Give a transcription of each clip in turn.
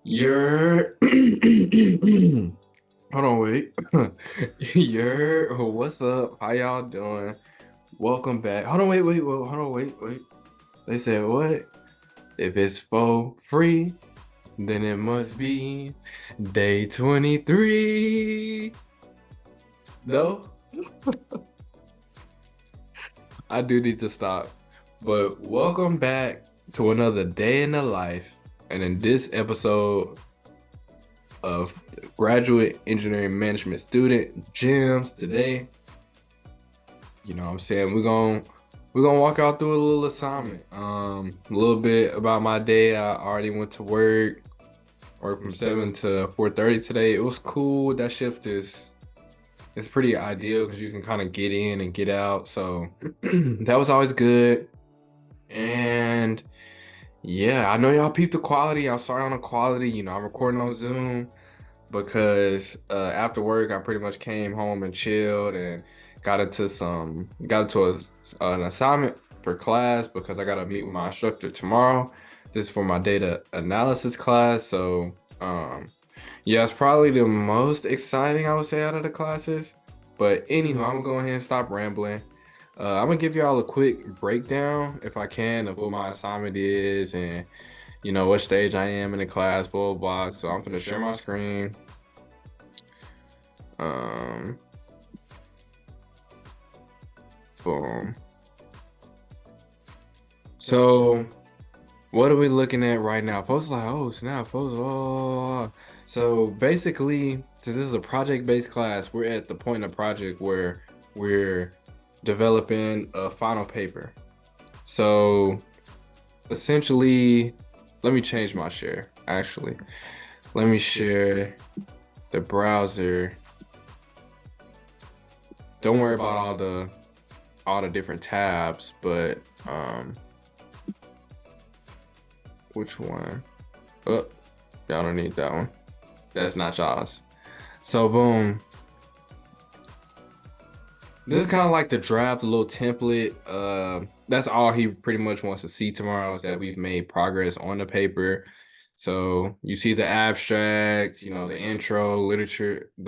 You're hold on, wait. What's up? How y'all doing? Welcome back. Hold on, hold on, wait. They said what? If it's for free, then it must be day 23. No, I do need to stop. But welcome back to another day in the life. And in this episode of graduate engineering management student G.E.M.S today, you know what I'm saying, we're gonna walk out through a little assignment. A little bit about my day. I already went to work from 7 to 4:30 today. It was cool. That shift is it's pretty ideal because you can kind of get in and get out. So that was always good. And yeah, I know y'all peeped the quality. I'm sorry on the quality. I'm recording on Zoom because after work I pretty much came home and chilled and got into an assignment for class because I gotta meet with my instructor tomorrow. This is for my data analysis class. So yeah, it's probably the most exciting I would say out of the classes. But anywho, I'm gonna go ahead and stop rambling. I'm gonna give y'all a quick breakdown, if I can, of what my assignment is and what stage I am in the class, blah blah blah. So I'm gonna share my screen. Um, Boom. So what are we looking at right now? Folks are like, oh snap, folks. Oh. So basically, since this is a project-based class, we're at the point in the project where we're developing a final paper. So essentially, let me change my share. Actually, let me share the browser. Don't worry about all the different tabs, but which one? Oh, y'all don't need that one. That's not y'all's. So boom. This is kind of like the draft, a little template. That's all he pretty much wants to see tomorrow is that we've made progress on the paper. So you see the abstract, the intro, the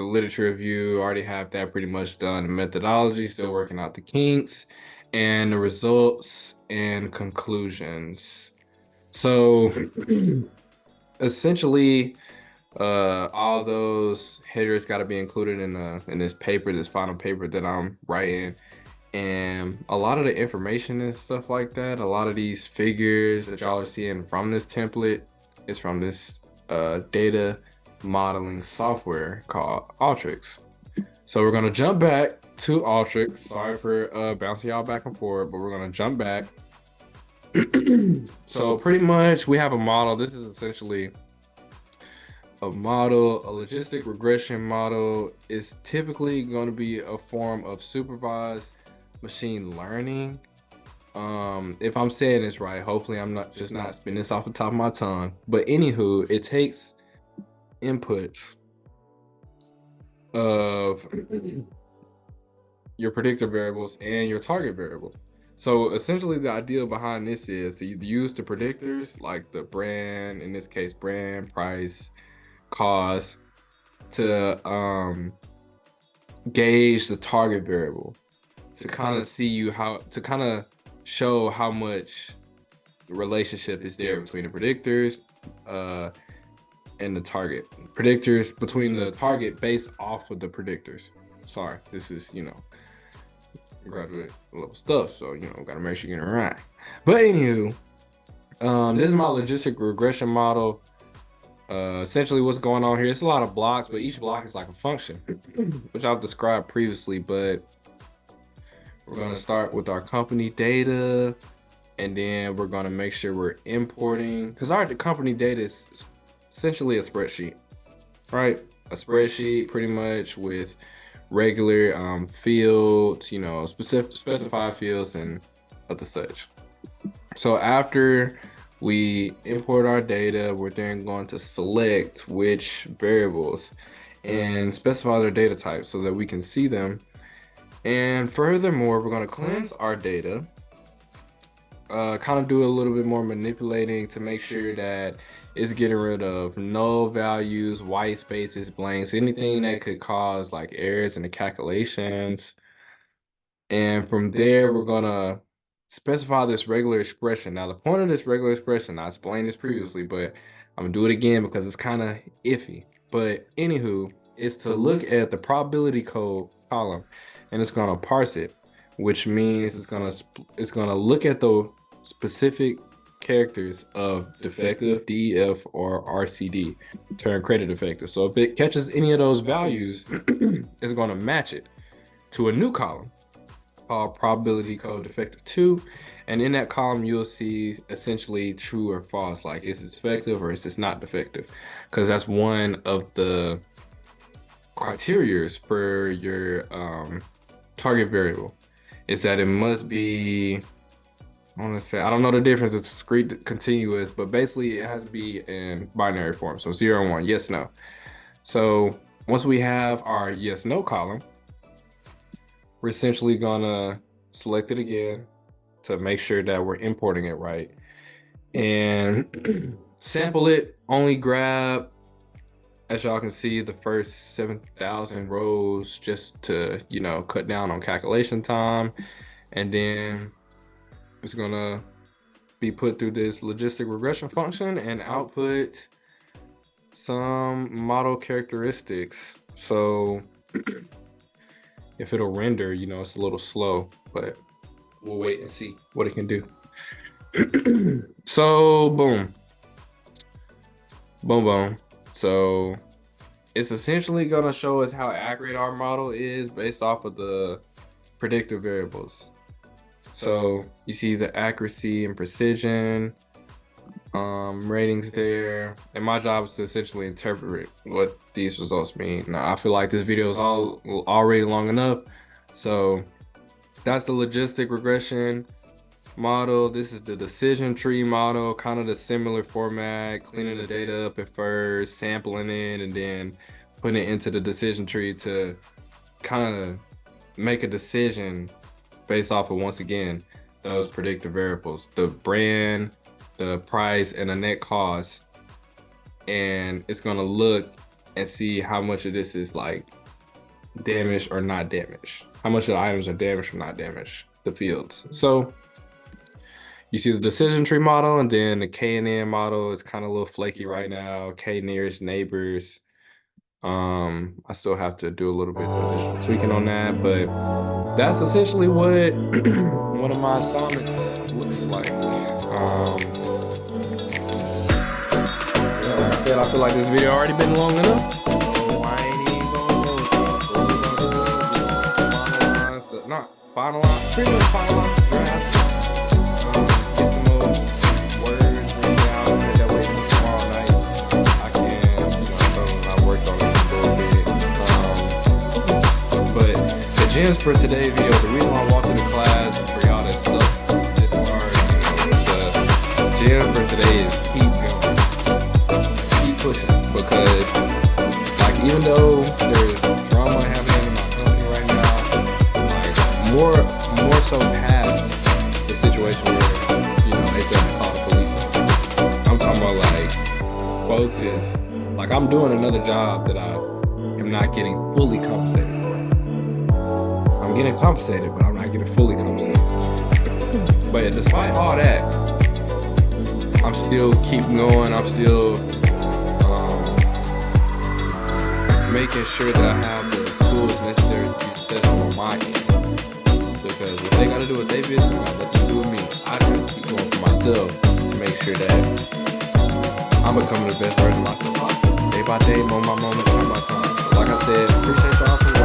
literature review, already have that pretty much done. The methodology, still working out the kinks, and the results and conclusions. So essentially, all those headers got to be included in this paper, this final paper that I'm writing. And a lot of the information and stuff like that, a lot of these figures that y'all are seeing from this template is from this data modeling software called Alteryx. So we're gonna jump back to Alteryx. Sorry for bouncing y'all back and forth, but we're gonna jump back. So pretty much we have a model. This is essentially a model. A logistic regression model is typically going to be a form of supervised machine learning. If I'm saying this right, hopefully I'm not spinning this off the top of my tongue. But anywho, it takes inputs of your predictor variables and your target variable. So essentially the idea behind this is to use the predictors like the brand, in this case brand, price, cost, to gauge the target variable, to kind of show how much relationship is there between the predictors and the target. Predictors between the target based off of the predictors. Sorry, this is graduate level stuff, so gotta make sure you're getting it right. But anywho, this is my logistic regression model. Essentially what's going on here, it's a lot of blocks, but each block is like a function, which I've described previously. But we're going to start with our company data, and then we're going to make sure we're importing, because our company data is essentially a spreadsheet, right? A spreadsheet pretty much with regular fields, specified fields and other such. So after we import our data, we're then going to select which variables and specify their data types so that we can see them. And furthermore, we're going to cleanse our data kind of do a little bit more manipulating to make sure that it's getting rid of null values, white spaces, blanks, anything that could cause like errors in the calculations. And from there, we're gonna specify this regular expression. Now, the point of this regular expression, I explained this previously, but I'm gonna do it again because it's kind of iffy. But anywho, is to look at the probability code column, and it's gonna parse it, which means it's gonna look at the specific characters of defective, DEF, or RCD, turn credit defective. So if it catches any of those values, it's gonna match it to a new column called probability code defective 2, and in that column you'll see essentially true or false, like is this defective or is this not defective, because that's one of the criterias for your target variable, is that it must be, I want to say, I don't know the difference with discrete continuous, but basically it has to be in binary form, so 0 and 1, yes, no. So once we have our yes no column, we're essentially gonna select it again to make sure that we're importing it right, and sample it. Only grab, as y'all can see, the first 7,000 rows just to, you know, cut down on calculation time. And then it's gonna be put through this logistic regression function and output some model characteristics. So if it'll render, you know, it's a little slow, but we'll wait and see what it can do. So boom. So it's essentially gonna show us how accurate our model is based off of the predictive variables. So you see the accuracy and precision ratings there, and my job is to essentially interpret what these results mean. Now I feel like this video is already long enough, so that's the logistic regression model. This is the decision tree model, kind of the similar format, cleaning the data up at first, sampling it, and then putting it into the decision tree to kind of make a decision based off of, once again, those predictive variables, the brand, the price, and the net cost. And it's gonna look and see how much of this is like damaged or not damaged, how much of the items are damaged or not damaged, the fields. So you see the decision tree model, and then the K&N model is kind of a little flaky right now. K nearest neighbors. I still have to do a little bit of additional tweaking on that, but that's essentially what one of my assignments looks like. Yeah, like I said, I feel like this video already been long enough, so I ain't even gonna go with that. So we're gonna do finalize, pretty much finalize the draft. Get some more words written down, and that way tomorrow night I can, you know, tell them I worked on it a little bit. But the gems for today's video, the reason why I walked into class for y'all that stuff this hard, you know, the gem for today is keep going, keep pushing, because like even though there's drama happening in my company right now, like more so past the situation where, you know, they couldn't call the police on me. I'm talking about like folks is like, I'm doing another job that I am not getting fully compensated for. I'm getting compensated, but I'm not getting fully compensated. But despite all that, I'm still keeping going. I'm still making sure that I have the tools necessary to be successful on my end. Because if they gotta do what they business, I gotta let them do with me. I gotta keep going for myself to make sure that I'm becoming the best version of myself, day by day, moment by moment, time by time. So like I said, appreciate y'all for